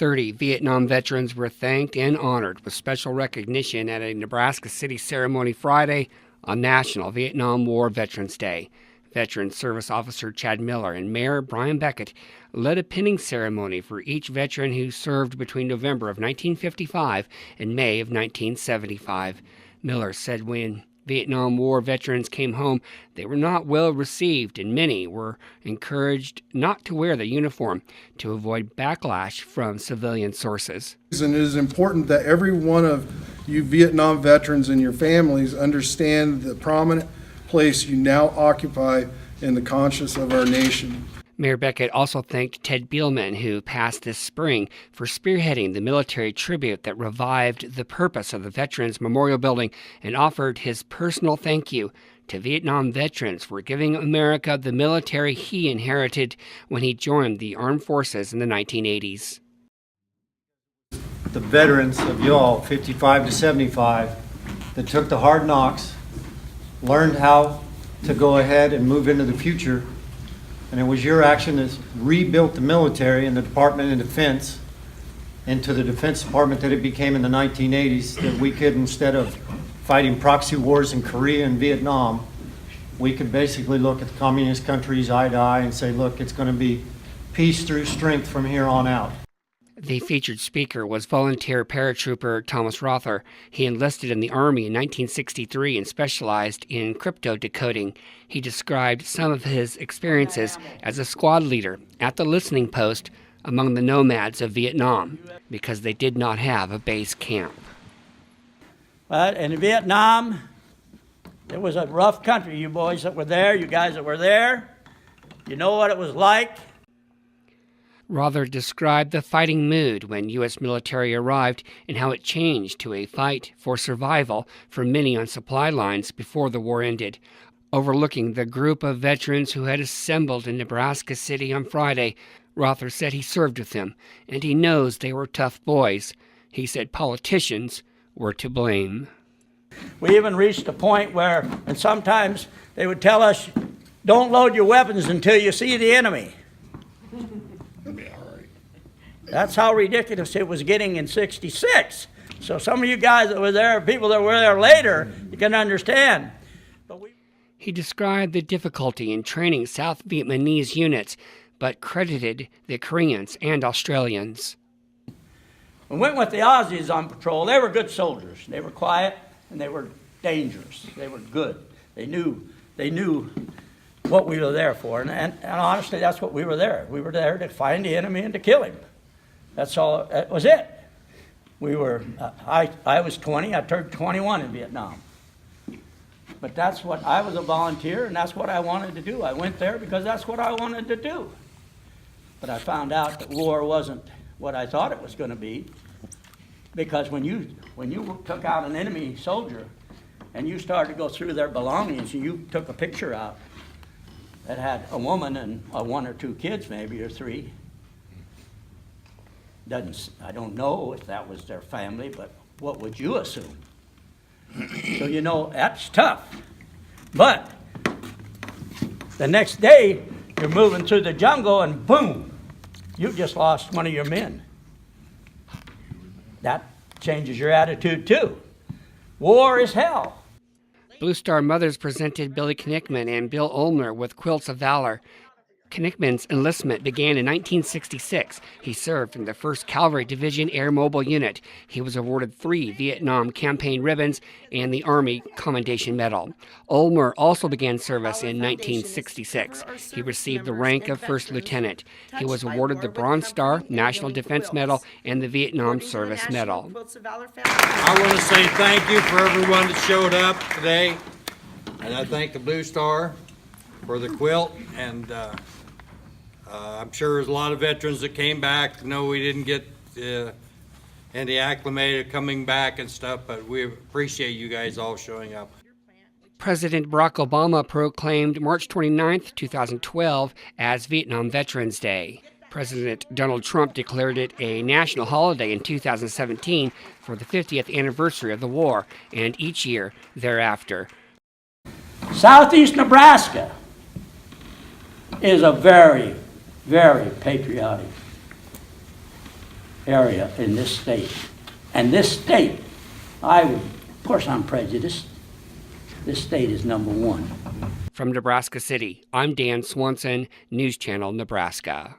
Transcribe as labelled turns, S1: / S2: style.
S1: 30 Vietnam veterans were thanked and honored with special recognition at a Nebraska City ceremony Friday on National Vietnam War Veterans Day. Veteran Service Officer Chad Miller and Mayor BRYAN BEQUETTE led a pinning ceremony for each veteran who served between November of 1955 and May of 1975. Miller said when Vietnam War veterans came home, they were not well received, and many were encouraged not to wear the uniform to avoid backlash from civilian sources.
S2: And it is important that every one of you Vietnam veterans and your families understand the prominent place you now occupy in the conscience of our nation.
S1: Mayor BEQUETTE also thanked Ted Bielman, who passed this spring, for spearheading the military tribute that revived the purpose of the Veterans Memorial Building and offered his personal thank you to Vietnam veterans for giving America the military he inherited when he joined the armed forces in the 1980s.
S3: The veterans of y'all, 55 to 75, that took the hard knocks, learned how to go ahead and move into the future. And it was your action that rebuilt the military and the Department of Defense into the Defense Department that it became in the 1980s, that we could, instead of fighting proxy wars in Korea and Vietnam, we could basically look at the communist countries eye to eye and say, look, it's going to be peace through strength from here on out.
S1: The featured speaker was volunteer paratrooper Thomas ROTHER. He enlisted in the Army in 1963 and specialized in crypto decoding. He described some of his experiences as a squad leader at the listening post among the nomads of Vietnam because they did not have a base camp.
S4: But in Vietnam, it was a rough country. You boys that were there, you guys that were there, you know what it was like.
S1: ROTHER described the fighting mood when U.S. military arrived and how it changed to a fight for survival for many on supply lines before the war ended. Overlooking the group of veterans who had assembled in Nebraska City on Friday, ROTHER said he served with them, and he knows they were tough boys. He said politicians were to blame.
S4: We even reached a point where, and sometimes they would tell us, don't load your weapons until you see the enemy. That's how ridiculous it was getting in '66. So some of you guys that were there, people that were there later, you can understand.
S1: He described the difficulty in training South Vietnamese units, but credited the Koreans and Australians.
S4: We went with the Aussies on patrol. They were good soldiers. They were quiet and they were dangerous. They were good. They knew what we were there for. And honestly, that's what we were there. We were there to find the enemy and to kill him. That's all. That was it. We were. I was 20. I turned 21 in Vietnam. But that's what I was, a volunteer, and that's what I wanted to do. I went there because that's what I wanted to do. But I found out that war wasn't what I thought it was going to be, because when you took out an enemy soldier and you started to go through their belongings and you took a picture out that had a woman and one or two kids, maybe, or three. I don't know if that was their family, but what would you assume? So you know, that's tough. But the next day, you're moving through the jungle and boom, you've just lost one of your men. That changes your attitude too. War is hell.
S1: Blue Star Mothers presented Billy Knickman and Bill Ulmer with Quilts of Valor. Knickman's enlistment began in 1966. He served in the 1st Cavalry Division Air Mobile Unit. He was awarded 3 Vietnam Campaign Ribbons and the Army Commendation Medal. Ulmer also began service in 1966. He received the rank of 1st Lieutenant. He was awarded the Bronze Star, National Defense Medal, and the Vietnam Service Medal.
S5: I want to say thank you for everyone that showed up today, and I thank the Blue Star for the quilt, and I'm sure there's a lot of veterans that came back. No, we didn't get any acclimated coming back and stuff, but we appreciate you guys all showing up.
S1: President Barack Obama proclaimed March 29, 2012 as Vietnam Veterans Day. President Donald Trump declared it a national holiday in 2017 for the 50th anniversary of the war, and each year thereafter.
S4: Southeast Nebraska is a very, very patriotic area in this state. And this state, of course I'm prejudiced, this state is number one.
S1: From Nebraska City, I'm Dan Swanson, News Channel Nebraska.